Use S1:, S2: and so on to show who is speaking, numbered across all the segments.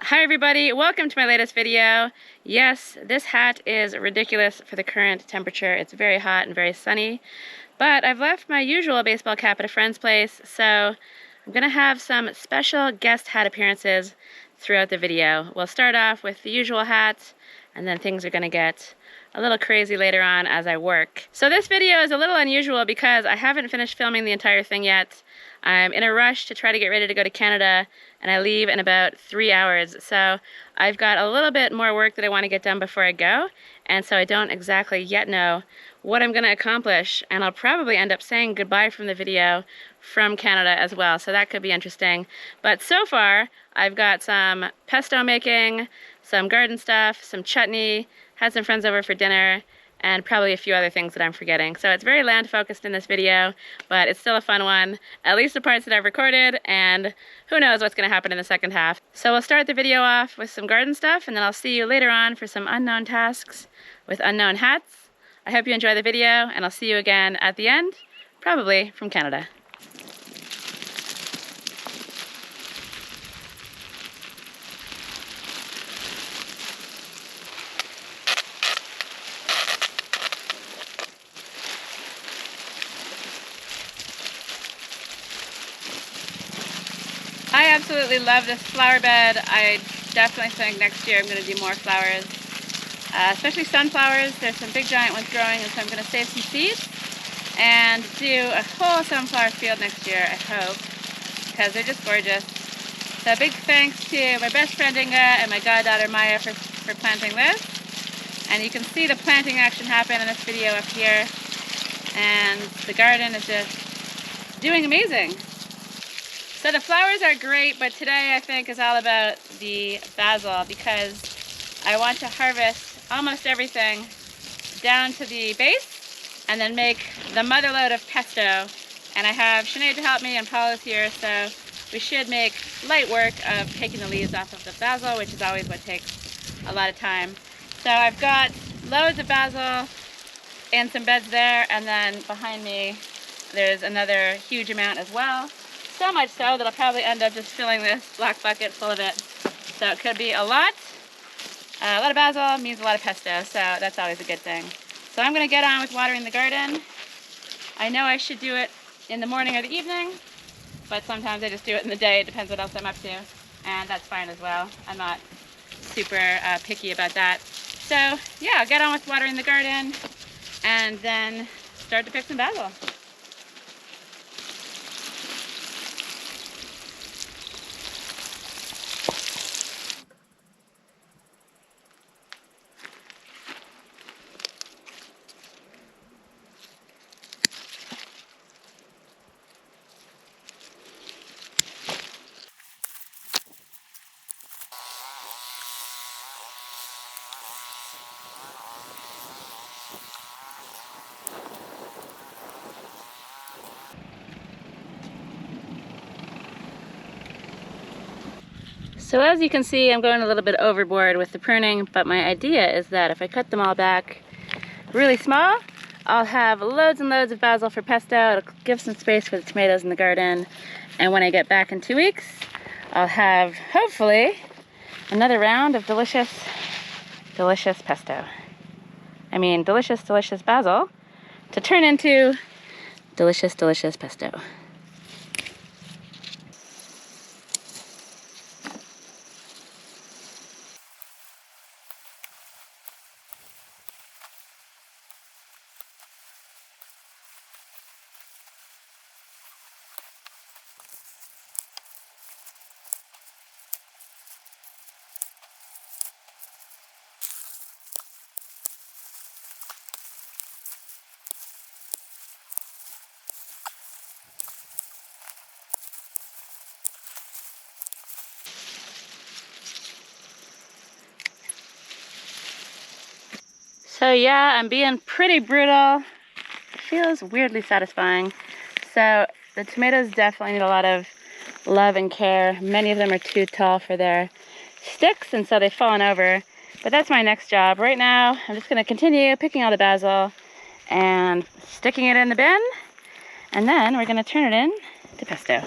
S1: Hi everybody, welcome to my latest video. Yes, this hat is ridiculous for the current temperature. It's very hot and very sunny, but I've left my usual baseball cap at a friend's place, so I'm gonna have some special guest hat appearances throughout the video. We'll start off with the usual hat, and then things are gonna get a little crazy later on as I work. So this video is a little unusual because I haven't finished filming the entire thing yet. I'm in a rush to try to get ready to go to Canada, and I leave in about 3 hours. So I've got a little bit more work that I want to get done before I go, and so I don't exactly yet know what I'm going to accomplish, and I'll probably end up saying goodbye from the video from Canada as well, so that could be interesting. But so far, I've got some pesto making, some garden stuff, some chutney, had some friends over for dinner, and probably a few other things that I'm forgetting. So it's very land focused in this video, but it's still a fun one, at least the parts that I've recorded, and who knows what's gonna happen in the second half. So we'll start the video off with some garden stuff, and then I'll see you later on for some unknown tasks with unknown hats. I hope you enjoy the video, and I'll see you again at the end, probably from Canada. I absolutely love this flower bed. I definitely think next year I'm going to do more flowers, especially sunflowers. There's some big giant ones growing, and so I'm going to save some seeds and do a whole sunflower field next year, I hope, because they're just gorgeous. So a big thanks to my best friend Inga and my goddaughter Maya for planting this. And you can see the planting action happen in this video up here. And the garden is just doing amazing. So the flowers are great, but today I think is all about the basil, because I want to harvest almost everything down to the base and then make the motherload of pesto. And I have Sinead to help me, and Paul is here, so we should make light work of taking the leaves off of the basil, which is always what takes a lot of time. So I've got loads of basil and some beds there, and then behind me there's another huge amount as well. So much so that I'll probably end up just filling this black bucket full of it. So it could be a lot. A lot of basil means a lot of pesto, so that's always a good thing. So I'm going to get on with watering the garden. I know I should do it in the morning or the evening, but sometimes I just do it in the day. It depends what else I'm up to, and that's fine as well. I'm not super picky about that. So yeah, I'll get on with watering the garden and then start to pick some basil. So as you can see, I'm going a little bit overboard with the pruning, but my idea is that if I cut them all back really small, I'll have loads and loads of basil for pesto. It'll give some space for the tomatoes in the garden. And when I get back in 2 weeks, I'll have, hopefully, another round of delicious, delicious pesto. I mean, delicious, delicious basil to turn into delicious, delicious pesto. So yeah, I'm being pretty brutal. It feels weirdly satisfying. So the tomatoes definitely need a lot of love and care. Many of them are too tall for their sticks, and so they've fallen over. But that's my next job. Right now, I'm just gonna continue picking all the basil and sticking it in the bin, and then we're gonna turn it in to pesto.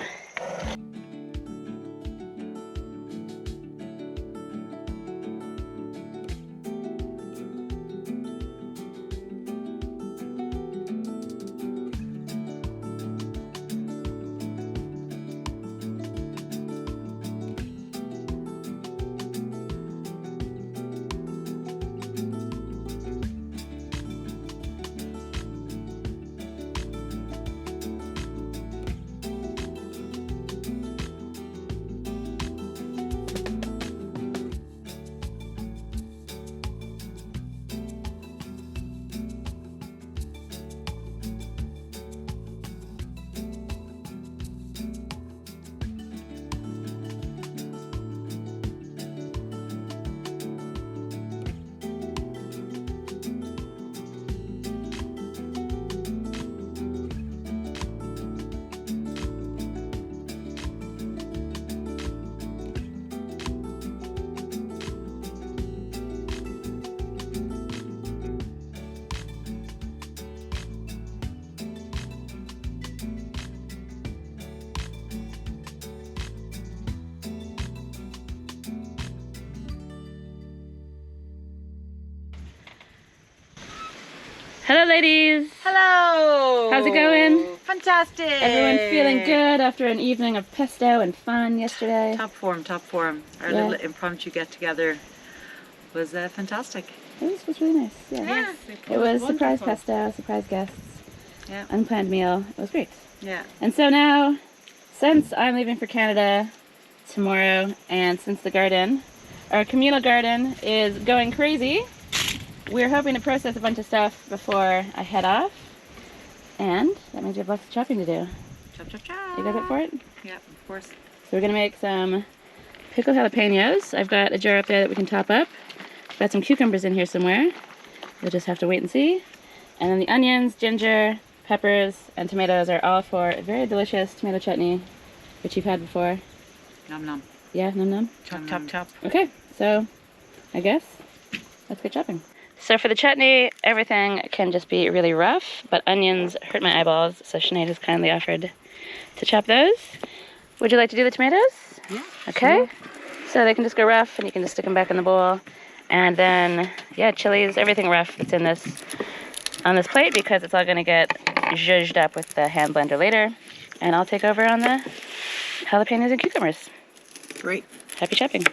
S1: Hello, ladies.
S2: Hello.
S1: How's it going?
S2: Fantastic.
S1: Everyone feeling good after an evening of pesto and fun yesterday?
S2: Top form, top form. Our little impromptu get together was fantastic.
S1: It was really nice. Yeah.
S2: Yes,
S1: It was surprise pesto, surprise guests.
S2: Yeah.
S1: Unplanned meal. It was great.
S2: Yeah.
S1: And so now, since I'm leaving for Canada tomorrow, and since the garden, our communal garden, is going crazy, we're hoping to process a bunch of stuff before I head off. And that means we have lots of chopping to do.
S2: Chop, chop, chop.
S1: You guys up for it?
S2: Yeah, of course.
S1: So we're gonna make some pickled jalapenos. I've got a jar up there that we can top up. I've got some cucumbers in here somewhere. We'll just have to wait and see. And then the onions, ginger, peppers, and tomatoes are all for a very delicious tomato chutney, which you've had before.
S2: Nom nom.
S1: Yeah, num num.
S2: Chop, chop, chop.
S1: Okay, so I guess let's get chopping. So for the chutney, everything can just be really rough, but onions hurt my eyeballs, so Sinead has kindly offered to chop those. Would you like to do the tomatoes?
S2: Yeah.
S1: Okay.
S2: Sure.
S1: So they can just go rough, and you can just stick them back in the bowl. And then, yeah, chilies, everything rough that's in this on this plate, because it's all going to get zhuzhed up with the hand blender later. And I'll take over on the jalapenos and cucumbers.
S2: Great.
S1: Happy chopping.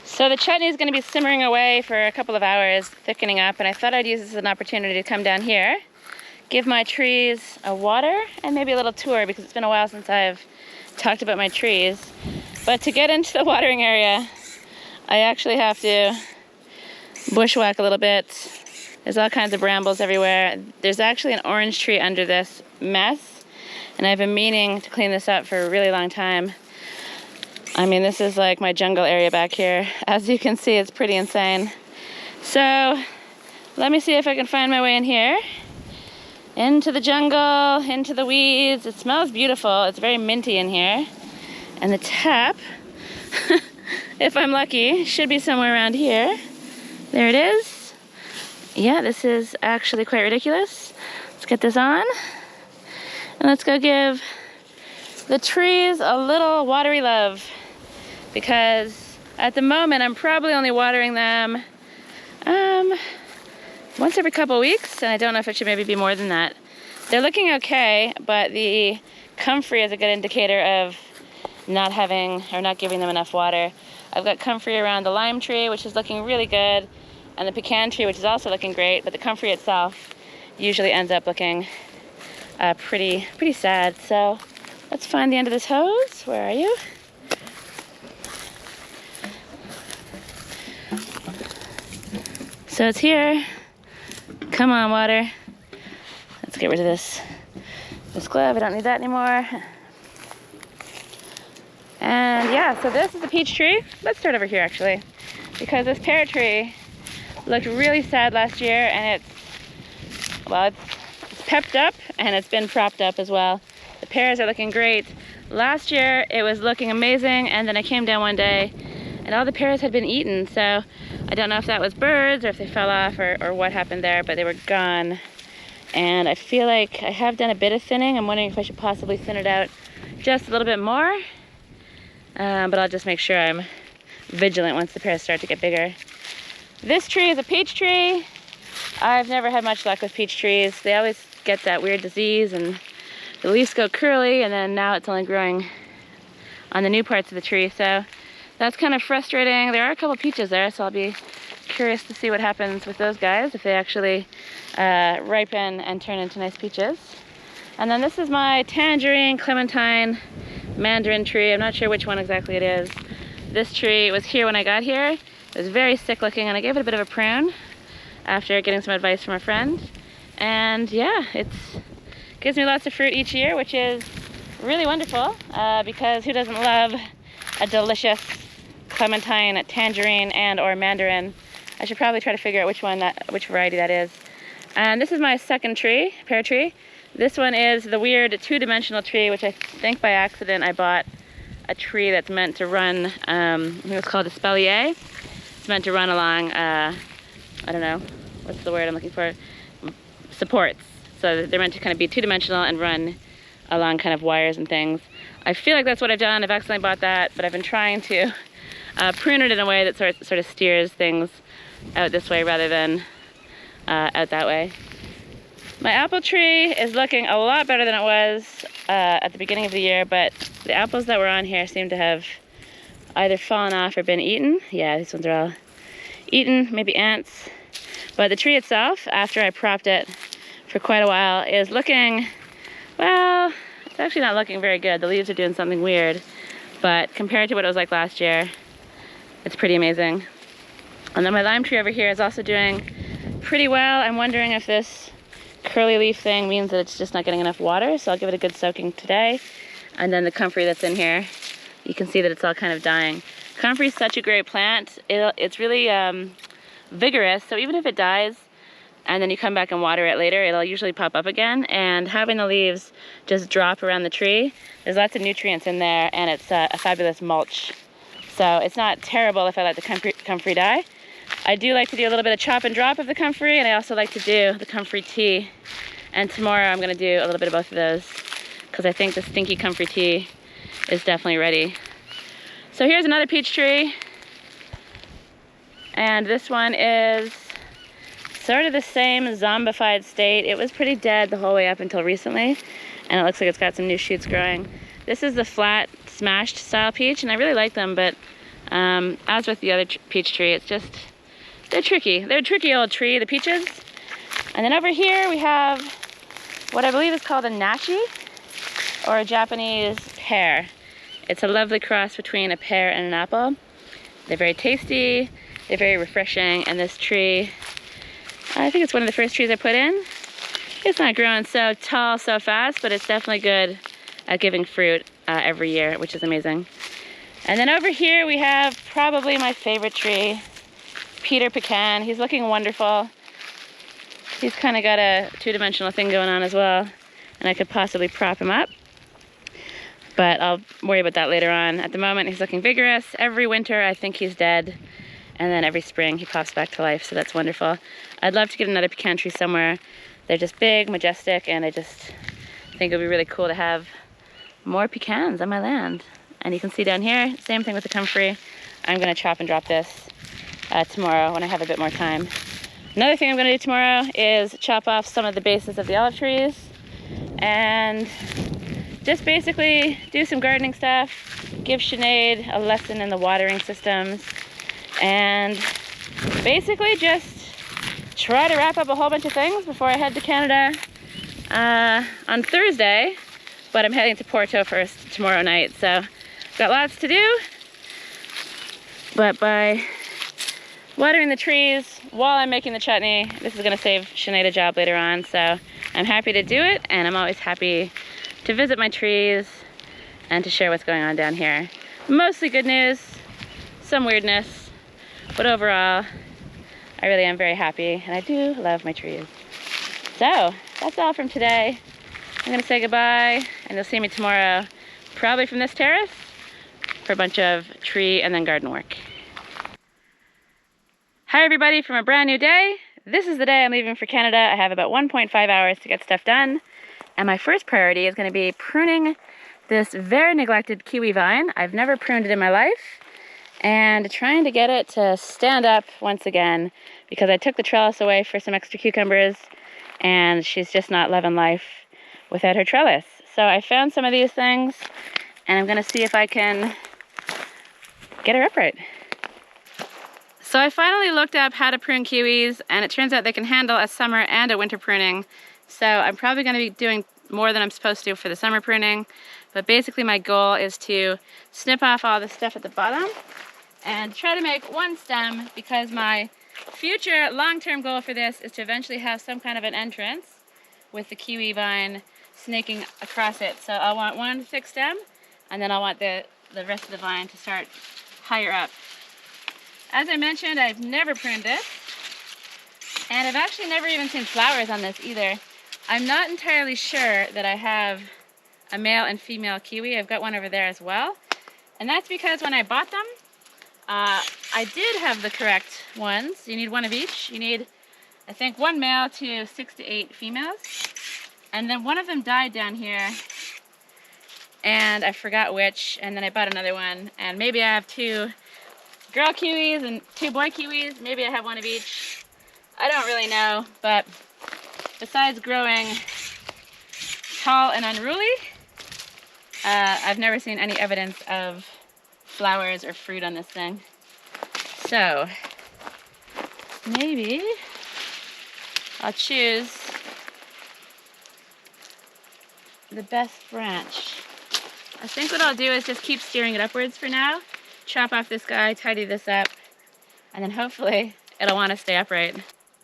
S1: So the chutney is going to be simmering away for a couple of hours, thickening up, and I thought I'd use this as an opportunity to come down here, give my trees a water, and maybe a little tour, because it's been a while since I've talked about my trees. But to get into the watering area, I actually have to bushwhack a little bit. There's all kinds of brambles everywhere. There's actually an orange tree under this mess, and I've been meaning to clean this up for a really long time. I mean, this is like my jungle area back here. As you can see, it's pretty insane. So let me see if I can find my way in here. Into the jungle, into the weeds. It smells beautiful. It's very minty in here. And the tap, if I'm lucky, should be somewhere around here. There it is. Yeah, this is actually quite ridiculous. Let's get this on. And let's go give the trees a little watery love. Because at the moment, I'm probably only watering them once every couple weeks, and I don't know if it should maybe be more than that. They're looking okay, but the comfrey is a good indicator of not having or not giving them enough water. I've got comfrey around the lime tree, which is looking really good, and the pecan tree, which is also looking great, but the comfrey itself usually ends up looking pretty sad. So let's find the end of this hose. Where are you? So it's here. Come on, water. Let's get rid of this glove. I don't need that anymore. And yeah, so this is a peach tree. Let's start over here actually, because this pear tree looked really sad last year, and it's pepped up and it's been propped up as well. The pears are looking great. Last year it was looking amazing, and then I came down one day and all the pears had been eaten. So I don't know if that was birds or if they fell off or what happened there, but they were gone. And I feel like I have done a bit of thinning. I'm wondering if I should possibly thin it out just a little bit more. But I'll just make sure I'm vigilant once the pears start to get bigger. This tree is a peach tree. I've never had much luck with peach trees. They always get that weird disease and the leaves go curly, and then now it's only growing on the new parts of the tree. So that's kind of frustrating. There are a couple peaches there, so I'll be curious to see what happens with those guys, if they actually ripen and turn into nice peaches. And then this is my tangerine, clementine, mandarin tree. I'm not sure which one exactly it is. This tree was here when I got here. It was very sick looking, and I gave it a bit of a prune after getting some advice from a friend. And yeah, it gives me lots of fruit each year, which is really wonderful, because who doesn't love a delicious clementine, tangerine, and or mandarin? I should probably try to figure out which variety that is. And this is my second tree, pear tree. This one is the weird two-dimensional tree, which I think by accident I bought a tree that's meant to run, I think it's called a espalier. It's meant to run along, I don't know, what's the word I'm looking for? Supports. So they're meant to kind of be two-dimensional and run along kind of wires and things. I feel like that's what I've done. I've accidentally bought that, but I've been trying to prune it in a way that sort of steers things out this way rather than out that way. My apple tree is looking a lot better than it was at the beginning of the year, but the apples that were on here seem to have either fallen off or been eaten. Yeah, these ones are all eaten, maybe ants. But the tree itself, after I propped it for quite a while, is looking, well, it's actually not looking very good. The leaves are doing something weird, but compared to what it was like last year, it's pretty amazing. And then my lime tree over here is also doing pretty well. I'm wondering if this curly leaf thing means that it's just not getting enough water, so I'll give it a good soaking today. And then the comfrey that's in here, you can see that it's all kind of dying. Comfrey is such a great plant. It's really vigorous, so even if it dies and then you come back and water it later, it'll usually pop up again. And having the leaves just drop around the tree, there's lots of nutrients in there, and it's a fabulous mulch. So it's not terrible if I let the comfrey die. I do like to do a little bit of chop and drop of the comfrey, and I also like to do the comfrey tea. And tomorrow I'm going to do a little bit of both of those, because I think the stinky comfrey tea is definitely ready. So here's another peach tree, and this one is sort of the same zombified state. It was pretty dead the whole way up until recently, and it looks like it's got some new shoots growing. This is the flat smashed style peach, and I really like them, but as with the other peach tree, it's just, they're tricky. They're a tricky old tree, the peaches. And then over here we have what I believe is called a nashi, or a Japanese pear. It's a lovely cross between a pear and an apple. They're very tasty, they're very refreshing, and this tree, I think it's one of the first trees I put in. It's not growing so tall so fast, but it's definitely good at giving fruit every year, which is amazing. And then over here we have probably my favorite tree, Peter Pecan. He's looking wonderful. He's kind of got a two-dimensional thing going on as well, and I could possibly prop him up, but I'll worry about that later on. At the moment he's looking vigorous. Every winter I think he's dead, and then every spring he pops back to life, so that's wonderful. I'd love to get another pecan tree somewhere. They're just big, majestic, and I just think it would be really cool to have more pecans on my land. And you can see down here, same thing with the comfrey. I'm going to chop and drop this tomorrow when I have a bit more time. Another thing I'm going to do tomorrow is chop off some of the bases of the olive trees and just basically do some gardening stuff, give Sinead a lesson in the watering systems, and basically just try to wrap up a whole bunch of things before I head to Canada on Thursday. But I'm heading to Porto first tomorrow night, so got lots to do. But by watering the trees while I'm making the chutney, this is gonna save Sinead a job later on, so I'm happy to do it, and I'm always happy to visit my trees and to share what's going on down here. Mostly good news, some weirdness, but overall, I really am very happy, and I do love my trees. So, that's all from today. I'm gonna say goodbye, and you'll see me tomorrow, probably from this terrace, for a bunch of tree and then garden work. Hi everybody from a brand new day. This is the day I'm leaving for Canada. I have about 1.5 hours to get stuff done, and my first priority is gonna be pruning this very neglected kiwi vine. I've never pruned it in my life, and trying to get it to stand up once again, because I took the trellis away for some extra cucumbers, and she's just not loving life without her trellis. So I found some of these things, and I'm gonna see if I can get her upright. So I finally looked up how to prune kiwis, and it turns out they can handle a summer and a winter pruning. So I'm probably gonna be doing more than I'm supposed to for the summer pruning, but basically my goal is to snip off all the stuff at the bottom and try to make one stem, because my future long-term goal for this is to eventually have some kind of an entrance with the kiwi vine snaking across it. So I want one thick stem, and then I want the rest of the vine to start higher up. As I mentioned, I've never pruned this, and I've actually never even seen flowers on this either. I'm not entirely sure that I have a male and female kiwi. I've got one over there as well, and that's because when I bought them, I did have the correct ones. You need one of each. You need, I think, one male to 6 to 8 females. And then one of them died down here, and I forgot which, and then I bought another one, and maybe I have 2 girl kiwis and 2 boy kiwis. Maybe I have one of each. I don't really know, but besides growing tall and unruly, I've never seen any evidence of flowers or fruit on this thing. So maybe I'll choose the best branch. I think what I'll do is just keep steering it upwards for now, chop off this guy, tidy this up, and then hopefully it'll want to stay upright.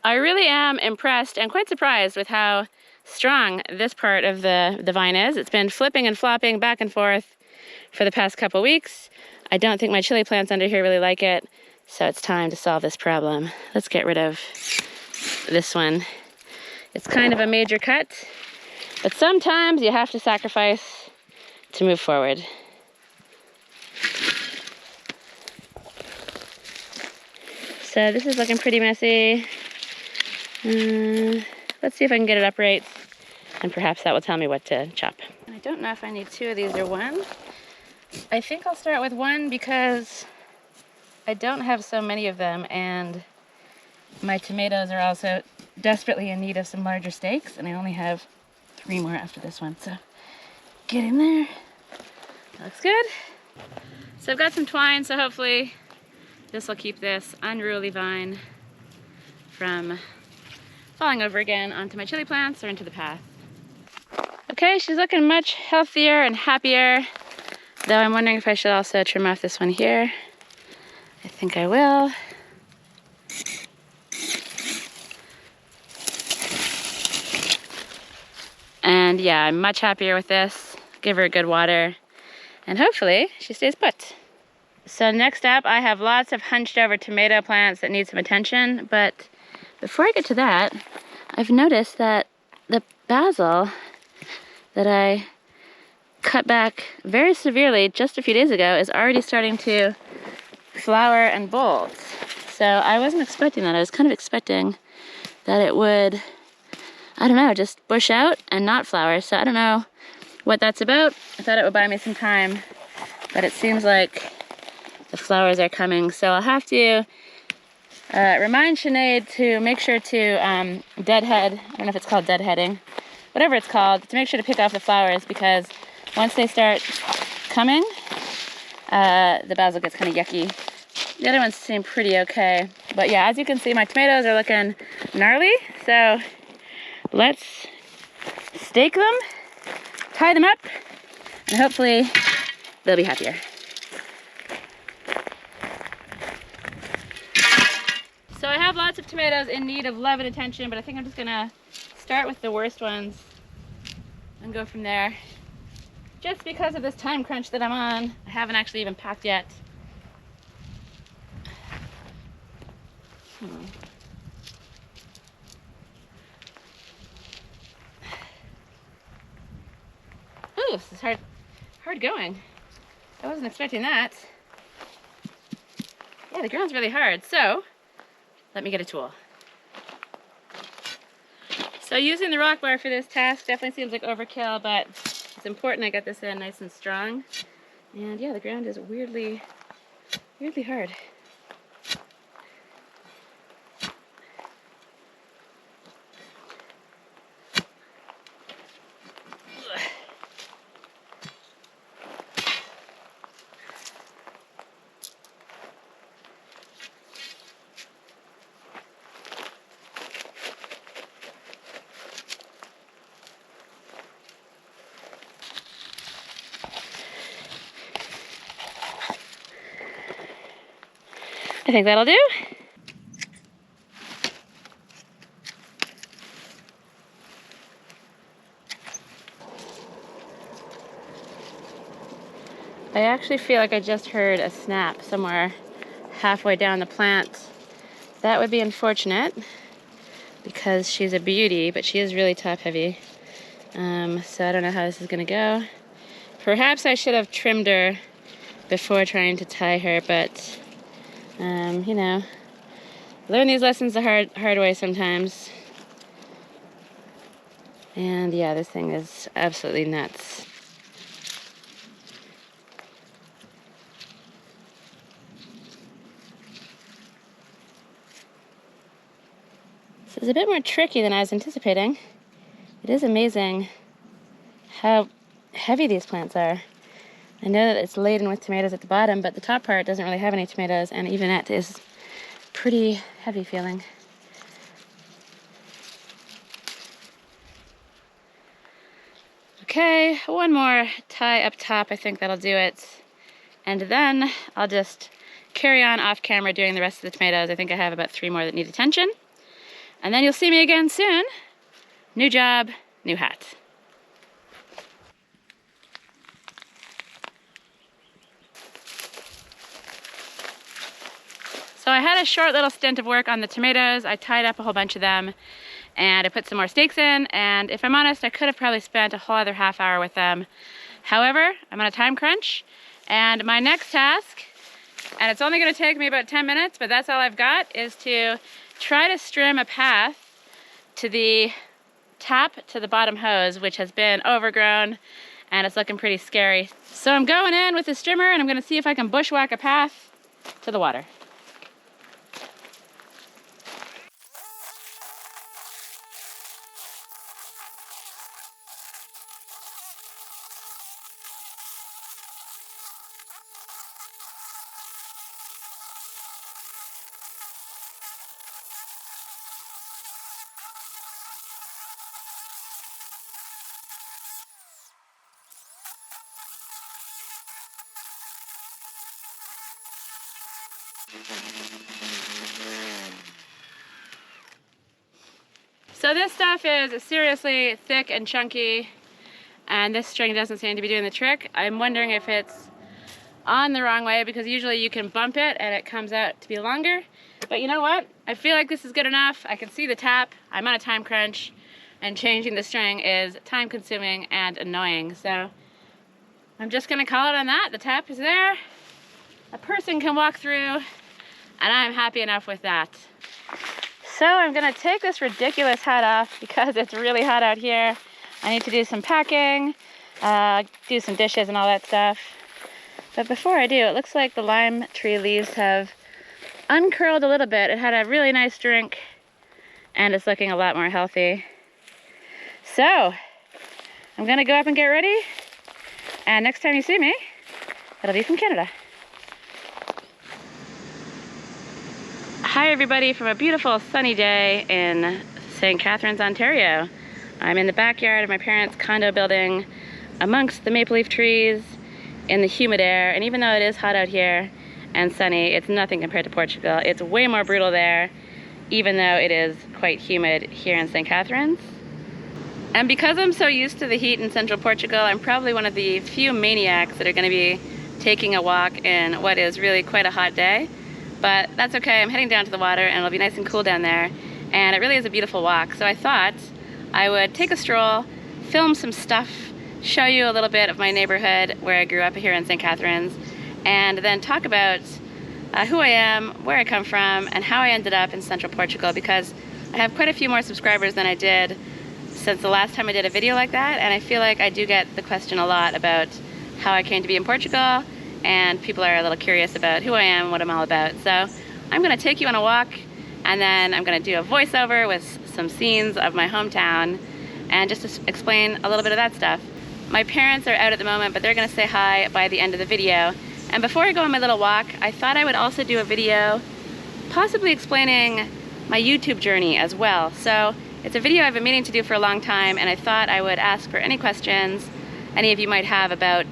S1: I really am impressed and quite surprised with how strong this part of the vine is. It's been flipping and flopping back and forth for the past couple weeks. I don't think my chili plants under here really like it, so it's time to solve this problem. Let's get rid of this one. It's kind of a major cut, but sometimes you have to sacrifice to move forward. So this is looking pretty messy. Let's see if I can get it upright, and perhaps that will tell me what to chop. And I don't know if I need 2 of these or 1. I think I'll start with 1 because I don't have so many of them, and my tomatoes are also desperately in need of some larger stakes, and I only have 3 more after this one, so get in there. That looks good. So I've got some twine, so hopefully this will keep this unruly vine from falling over again onto my chili plants or into the path. Okay, she's looking much healthier and happier, though I'm wondering if I should also trim off this one here. I think I will. And yeah, I'm much happier with this. Give her a good water, and hopefully she stays put. So next up, I have lots of hunched over tomato plants that need some attention, but before I get to that, I've noticed that the basil that I cut back very severely just a few days ago is already starting to flower and bolt. So I wasn't expecting that. I was kind of expecting that it would, I don't know, just bush out and not flower. So I don't know what that's about. I thought it would buy me some time, but it seems like the flowers are coming. So I'll have to remind Sinead to make sure to deadhead, I don't know if it's called deadheading, whatever it's called, to make sure to pick off the flowers, because once they start coming, the basil gets kind of yucky. The other ones seem pretty okay. But yeah, as you can see, my tomatoes are looking gnarly. So let's stake them, tie them up, and hopefully they'll be happier. So I have lots of tomatoes in need of love and attention, but I think I'm just gonna start with the worst ones and go from there. Just because of this time crunch that I'm on, I haven't actually even packed yet. Ooh, this is hard going. I wasn't expecting that. Yeah, the ground's really hard, so let me get a tool. So using the rock bar for this task definitely seems like overkill, but it's important I get this in nice and strong. And yeah, the ground is weirdly hard. I think that'll do. I actually feel like I just heard a snap somewhere halfway down the plant. That would be unfortunate because she's a beauty, but she is really top heavy. So I don't know how this is gonna go. Perhaps I should have trimmed her before trying to tie her, but you know, learn these lessons the hard way sometimes. And yeah, this thing is absolutely nuts. This is a bit more tricky than I was anticipating. It is amazing how heavy these plants are. I know that it's laden with tomatoes at the bottom, but the top part doesn't really have any tomatoes, and even it is pretty heavy feeling. Okay, one more tie up top. I think that'll do it. And then I'll just carry on off camera doing the rest of the tomatoes. I think I have about 3 more that need attention. And then you'll see me again soon. New job, new hat. So I had a short little stint of work on the tomatoes. I tied up a whole bunch of them and I put some more stakes in, and if I'm honest, I could have probably spent a whole other half hour with them. However, I'm on a time crunch, and my next task, and it's only gonna take me about 10 minutes, but that's all I've got, is to try to trim a path to the top to the bottom hose, which has been overgrown and it's looking pretty scary. So I'm going in with the strimmer and I'm gonna see if I can bushwhack a path to the water. So this stuff is seriously thick and chunky, and this string doesn't seem to be doing the trick. I'm wondering if it's on the wrong way, because usually you can bump it and it comes out to be longer. But you know what? I feel like this is good enough. I can see the tap. I'm on a time crunch, and changing the string is time consuming and annoying. So I'm just gonna call it on that. The tap is there. A person can walk through, and I'm happy enough with that. So I'm gonna take this ridiculous hat off because it's really hot out here. I need to do some packing, do some dishes and all that stuff. But before I do, it looks like the lime tree leaves have uncurled a little bit. It had a really nice drink and it's looking a lot more healthy. So I'm gonna go up and get ready. And next time you see me, it'll be from Canada. Hi everybody from a beautiful sunny day in St. Catharines, Ontario. I'm in the backyard of my parents' condo building amongst the maple leaf trees in the humid air, and even though it is hot out here and sunny, it's nothing compared to Portugal. It's way more brutal there, even though it is quite humid here in St. Catharines. And because I'm so used to the heat in Central Portugal, I'm probably one of the few maniacs that are going to be taking a walk in what is really quite a hot day. But that's okay, I'm heading down to the water and it'll be nice and cool down there. And it really is a beautiful walk. So I thought I would take a stroll, film some stuff, show you a little bit of my neighborhood where I grew up here in St. Catharines, and then talk about who I am, where I come from, and how I ended up in Central Portugal, because I have quite a few more subscribers than I did since the last time I did a video like that, and I feel like I do get the question a lot about how I came to be in Portugal, and people are a little curious about who I am and what I'm all about. So I'm going to take you on a walk, and then I'm going to do a voiceover with some scenes of my hometown and just to explain a little bit of that stuff. My parents are out at the moment, but they're going to say hi by the end of the video. And before I go on my little walk, I thought I would also do a video possibly explaining my YouTube journey as well. So it's a video I've been meaning to do for a long time, and I thought I would ask for any questions any of you might have about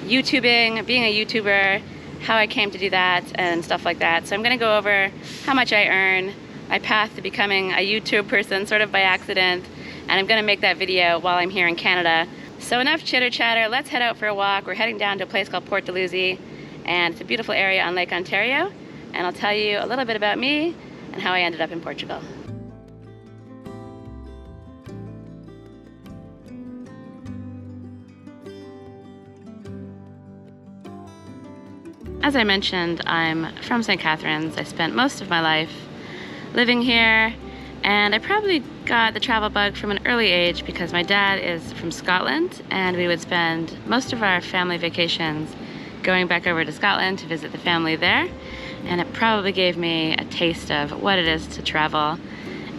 S1: YouTubing, being a YouTuber, how I came to do that, and stuff like that. So I'm going to go over how much I earn, my path to becoming a YouTube person sort of by accident, and I'm going to make that video while I'm here in Canada. So enough chitter chatter, let's head out for a walk. We're heading down to a place called Port Dalhousie, and it's a beautiful area on Lake Ontario, and I'll tell you a little bit about me and how I ended up in Portugal. As I mentioned, I'm from St. Catharines. I spent most of my life living here, and I probably got the travel bug from an early age because my dad is from Scotland, and we would spend most of our family vacations going back over to Scotland to visit the family there, and it probably gave me a taste of what it is to travel.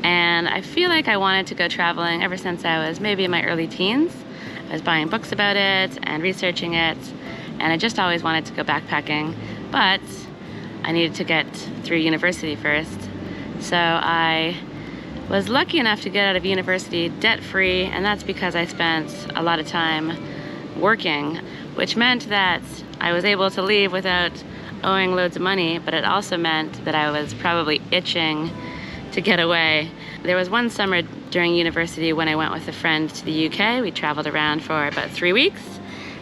S1: And I feel like I wanted to go traveling ever since I was maybe in my early teens. I was buying books about it and researching it, and I just always wanted to go backpacking, but I needed to get through university first. So I was lucky enough to get out of university debt-free, and that's because I spent a lot of time working, which meant that I was able to leave without owing loads of money, but it also meant that I was probably itching to get away. There was one summer during university when I went with a friend to the UK. We traveled around for about 3 weeks,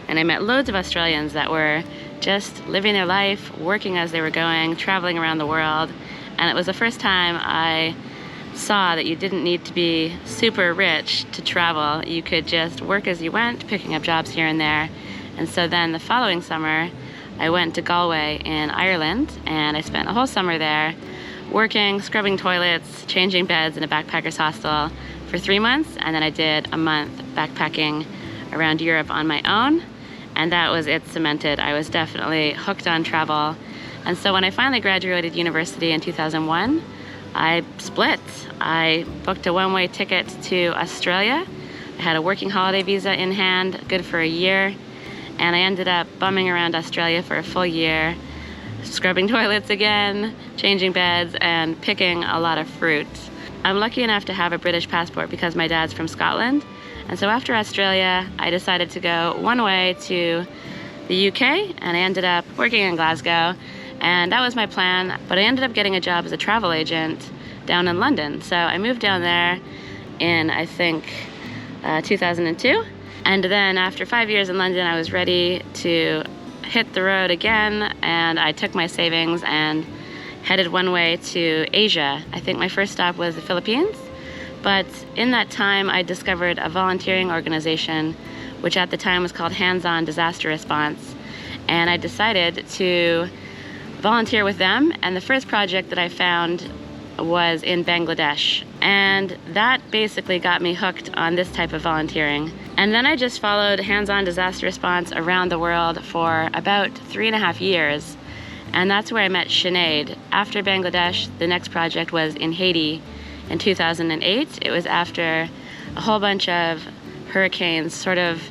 S1: and I met loads of Australians that were just living their life, working as they were going, traveling around the world. And it was the first time I saw that you didn't need to be super rich to travel. You could just work as you went, picking up jobs here and there. And so then the following summer, I went to Galway in Ireland, and I spent a whole summer there working, scrubbing toilets, changing beds in a backpacker's hostel for 3 months. And then I did a month backpacking around Europe on my own. And that was it cemented. I was definitely hooked on travel. And so when I finally graduated university in 2001, I split. I booked a one-way ticket to Australia. I had a working holiday visa in hand, good for a year. And I ended up bumming around Australia for a full year, scrubbing toilets again, changing beds, and picking a lot of fruit. I'm lucky enough to have a British passport because my dad's from Scotland. And so after Australia, I decided to go one way to the UK, and I ended up working in Glasgow, and that was my plan. But I ended up getting a job as a travel agent down in London. So I moved down there in, I think, 2002. And then after 5 years in London, I was ready to hit the road again, and I took my savings and headed one way to Asia. I think my first stop was the Philippines. But in that time, I discovered a volunteering organization, which at the time was called Hands-On Disaster Response. And I decided to volunteer with them. And the first project that I found was in Bangladesh. And that basically got me hooked on this type of volunteering. And then I just followed Hands-On Disaster Response around the world for about 3.5 years. And that's where I met Sinead. After Bangladesh, the next project was in Haiti. In 2008, it was after a whole bunch of hurricanes sort of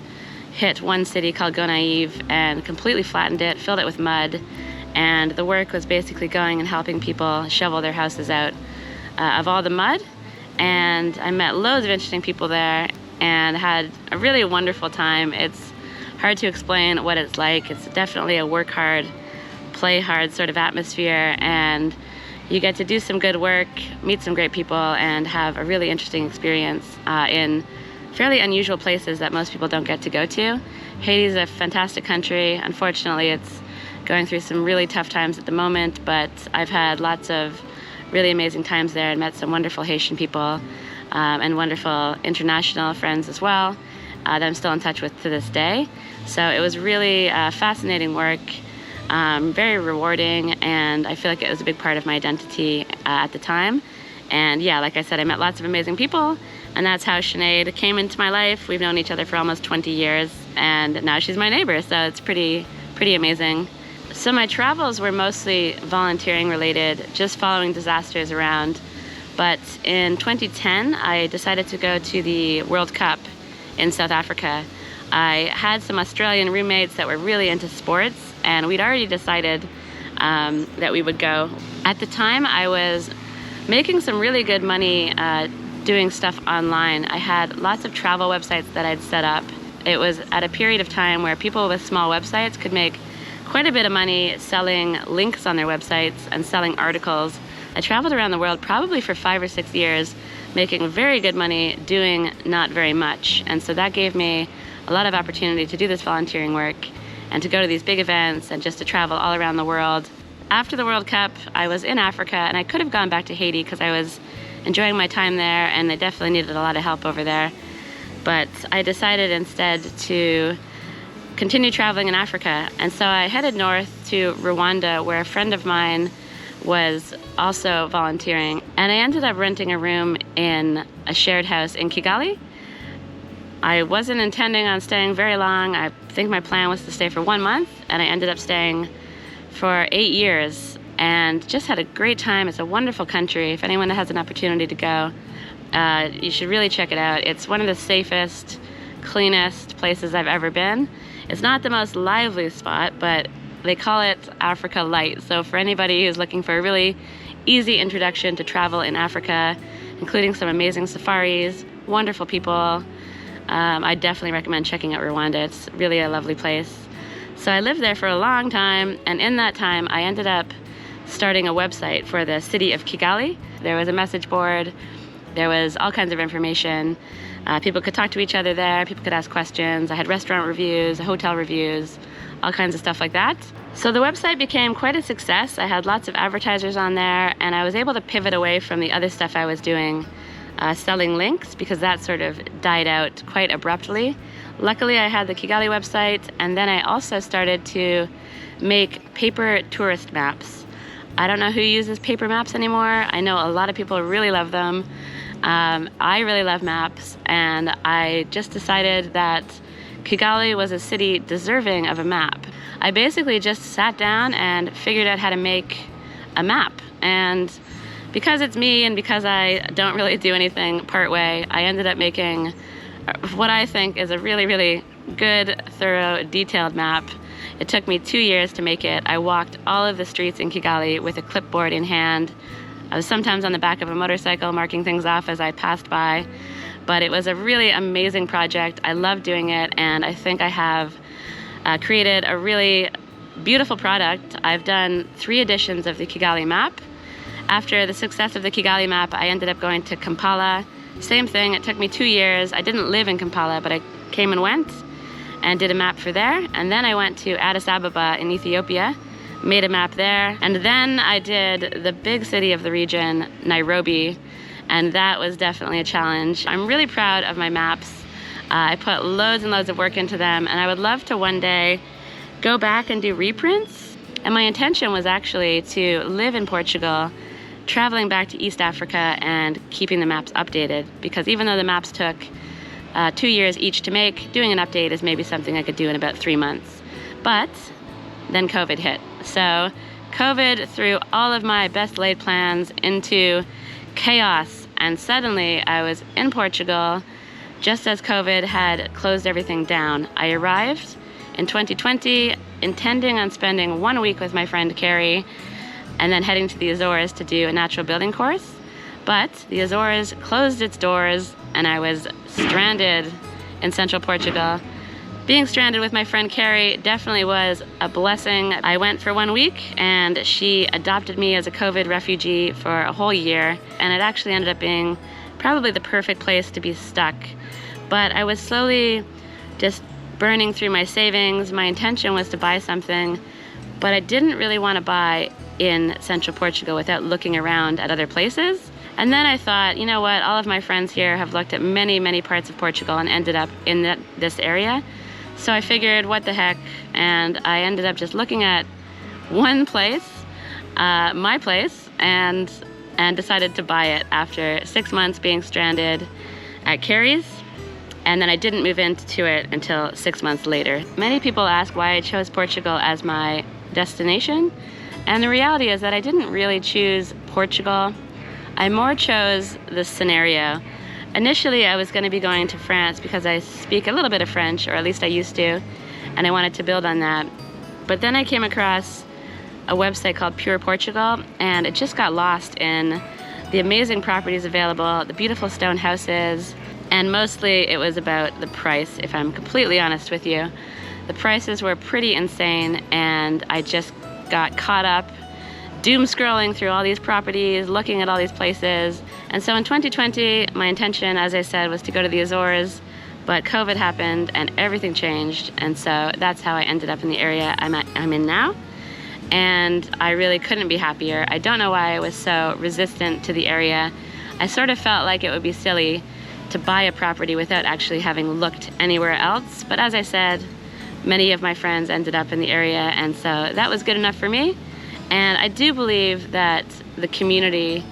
S1: hit one city called Gonaive and completely flattened it, filled it with mud, And the work was basically going and helping people shovel their houses out of all the mud. And I met loads of interesting people there and had a really wonderful time. It's hard to explain what it's like. It's definitely a work hard, play hard sort of atmosphere, and you get to do some good work, meet some great people, and have a really interesting experience in fairly unusual places that most people don't get to go to. Haiti's a fantastic country. Unfortunately, it's going through some really tough times at the moment, but I've had lots of really amazing times there and met some wonderful Haitian people and wonderful international friends as well that I'm still in touch with to this day. So it was really fascinating work, very rewarding, and I feel like it was a big part of my identity at the time. And yeah, like I said, I met lots of amazing people, and that's how Sinead came into my life. We've known each other for almost 20 years, and now she's my neighbor, so it's pretty amazing. So my travels were mostly volunteering related, just following disasters around. But in 2010, I decided to go to the World Cup in South Africa. I had some Australian roommates that were really into sports, and we'd already decided that we would go. At the time, I was making some really good money doing stuff online. I had lots of travel websites that I'd set up. It was at a period of time where people with small websites could make quite a bit of money selling links on their websites and selling articles. I traveled around the world probably for 5 or 6 years, making very good money doing not very much. And so that gave me a lot of opportunity to do this volunteering work and to go to these big events and just to travel all around the world. After the World Cup, I was in Africa, and I could have gone back to Haiti because I was enjoying my time there and they definitely needed a lot of help over there. But I decided instead to continue traveling in Africa. And so I headed north to Rwanda, where a friend of mine was also volunteering. And I ended up renting a room in a shared house in Kigali. I wasn't intending on staying very long. I think my plan was to stay for 1 month, and I ended up staying for 8 years and just had a great time. It's a wonderful country. If anyone has an opportunity to go, you should really check it out. It's one of the safest, cleanest places I've ever been. It's not the most lively spot, but they call it Africa Light. So for anybody who's looking for a really easy introduction to travel in Africa, including some amazing safaris, wonderful people, I definitely recommend checking out Rwanda. It's really a lovely place. So I lived there for a long time, and in that time I ended up starting a website for the city of Kigali. There was a message board, there was all kinds of information. People could talk to each other there, people could ask questions. I had restaurant reviews, hotel reviews, all kinds of stuff like that. So the website became quite a success. I had lots of advertisers on there, and I was able to pivot away from the other stuff I was doing, selling links, because that sort of died out quite abruptly. Luckily, I had the Kigali website, and then I also started to make paper tourist maps. I don't know who uses paper maps anymore. I know a lot of people really love them. I really love maps, and I just decided that Kigali was a city deserving of a map. I basically just sat down and figured out how to make a map. And because it's me and because I don't really do anything partway, I ended up making what I think is a really, really good, thorough, detailed map. It took me 2 years to make it. I walked all of the streets in Kigali with a clipboard in hand. I was sometimes on the back of a motorcycle marking things off as I passed by. But it was a really amazing project. I love doing it, and I think I have created a really beautiful product. I've done 3 editions of the Kigali map. After the success of the Kigali map, I ended up going to Kampala. Same thing, it took me 2 years. I didn't live in Kampala, but I came and went and did a map for there. And then I went to Addis Ababa in Ethiopia, made a map there. And then I did the big city of the region, Nairobi, and that was definitely a challenge. I'm really proud of my maps. I put loads and loads of work into them, and I would love to one day go back and do reprints. And my intention was actually to live in Portugal, traveling back to East Africa and keeping the maps updated, because even though the maps took 2 years each to make, doing an update is maybe something I could do in about 3 months. But then COVID hit. So COVID threw all of my best laid plans into chaos, and suddenly I was in Portugal just as COVID had closed everything down. I arrived in 2020, intending on spending 1 week with my friend Carrie and then heading to the Azores to do a natural building course. But the Azores closed its doors and I was stranded in Central Portugal. Being stranded with my friend Carrie definitely was a blessing. I went for 1 week and she adopted me as a COVID refugee for a whole year, and it actually ended up being probably the perfect place to be stuck. But I was slowly just burning through my savings. My intention was to buy something, but I didn't really want to buy in Central Portugal without looking around at other places. And then I thought, you know what, all of my friends here have looked at many, many parts of Portugal and ended up in this area. So I figured, what the heck, and I ended up just looking at one place, my place, and decided to buy it after 6 months being stranded at Carrie's, and then I didn't move into it until 6 months later. Many people ask why I chose Portugal as my destination, and the reality is that I didn't really choose Portugal. I more chose the scenario. Initially, I was going to be going to France because I speak a little bit of French, or at least I used to, and I wanted to build on that. But then I came across a website called Pure Portugal, and it just got lost in the amazing properties available, the beautiful stone houses, and mostly it was about the price, if I'm completely honest with you. The prices were pretty insane, and I just got caught up doom scrolling through all these properties, looking at all these places. And so in 2020, my intention, as I said, was to go to the Azores, but COVID happened and everything changed. And so that's how I ended up in the area I'm in now. And I really couldn't be happier. I don't know why I was so resistant to the area. I sort of felt like it would be silly to buy a property without actually having looked anywhere else. But as I said, many of my friends ended up in the area, and so that was good enough for me. And I do believe that the community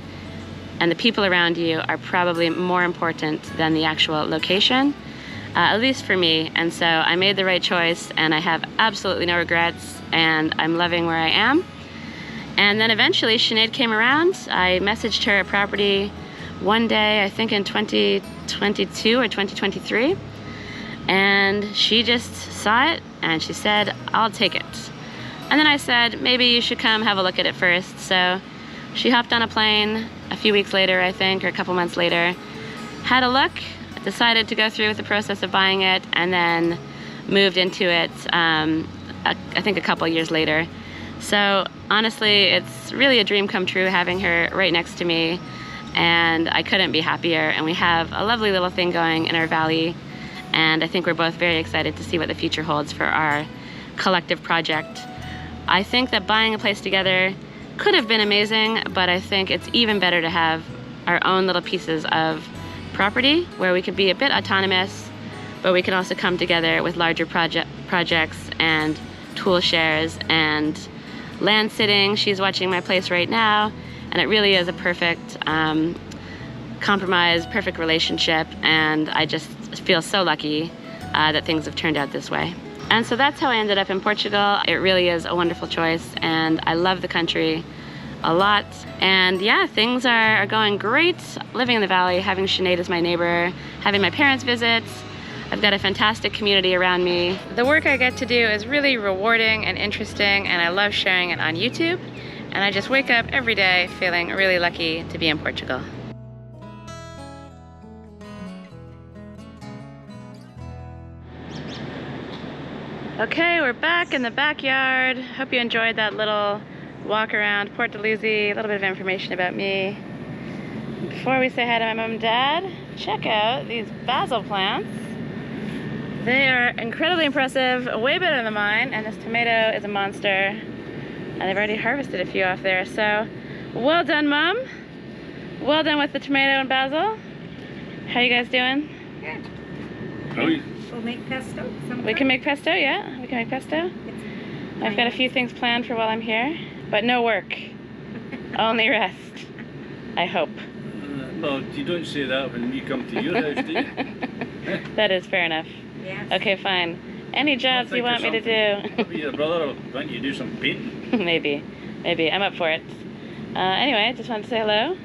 S1: and the people around you are probably more important than the actual location, at least for me. And so I made the right choice, and I have absolutely no regrets, and I'm loving where I am. And then eventually Sinead came around. I messaged her a property one day, I think in 2022 or 2023, and she just saw it and she said, I'll take it. And then I said, maybe you should come have a look at it first. So she hopped on a plane a few weeks later, I think, or a couple months later, had a look, decided to go through with the process of buying it, and then moved into it, I think a couple years later. So honestly, it's really a dream come true having her right next to me, and I couldn't be happier. And we have a lovely little thing going in our valley, and I think we're both very excited to see what the future holds for our collective project. I think that buying a place together could have been amazing, but I think it's even better to have our own little pieces of property where we could be a bit autonomous, but we can also come together with larger projects and tool shares and land sitting. She's watching my place right now, and it really is a perfect compromise, perfect relationship, and I just feel so lucky that things have turned out this way. And so that's how I ended up in Portugal. It really is a wonderful choice, and I love the country a lot. And yeah, things are going great. Living in the valley, having Sinead as my neighbor, having my parents visit. I've got a fantastic community around me. The work I get to do is really rewarding and interesting, and I love sharing it on YouTube. And I just wake up every day feeling really lucky to be in Portugal. Okay, we're back in the backyard. Hope you enjoyed that little walk around Porto Luzzi, a little bit of information about me. Before we say hi to my mom and dad, check out these basil plants. They are incredibly impressive, way better than mine, and this tomato is a monster. And they've already harvested a few off there, so well done, Mom. Well done with the tomato and basil. How you guys doing?
S3: Good.
S4: Brilliant.
S3: We'll make pesto sometime.
S1: We can make pesto, yeah? We can make pesto. I've got a few things planned for while I'm here, but no work. Only rest. I hope.
S4: Well, you don't say that when we come to your house, do you?
S1: That is fair enough.
S3: Yes.
S1: Okay, fine. Any jobs you want me to do?
S4: Maybe your brother will want you to do some painting.
S1: Maybe. I'm up for it. Anyway, I just wanted to say hello.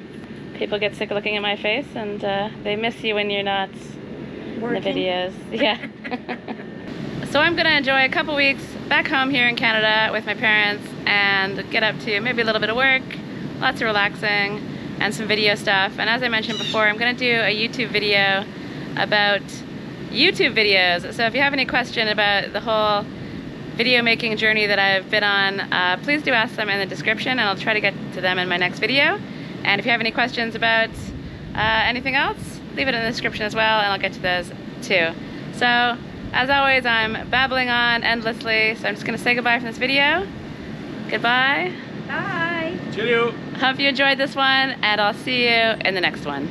S1: People get sick of looking at my face, and they miss you when you're not in the videos. Yeah. So I'm gonna enjoy a couple weeks back home here in Canada with my parents and get up to maybe a little bit of work, lots of relaxing, and some video stuff. And as I mentioned before, I'm gonna do a YouTube video about YouTube videos. So if you have any question about the whole video making journey that I've been on, please do ask them in the description and I'll try to get to them in my next video. And if you have any questions about anything else, leave it in the description as well and I'll get to those too. So as always, I'm babbling on endlessly, so I'm just gonna say goodbye from this video. Goodbye.
S3: Bye.
S4: Cheerio.
S1: Hope you enjoyed this one and I'll see you in the next one.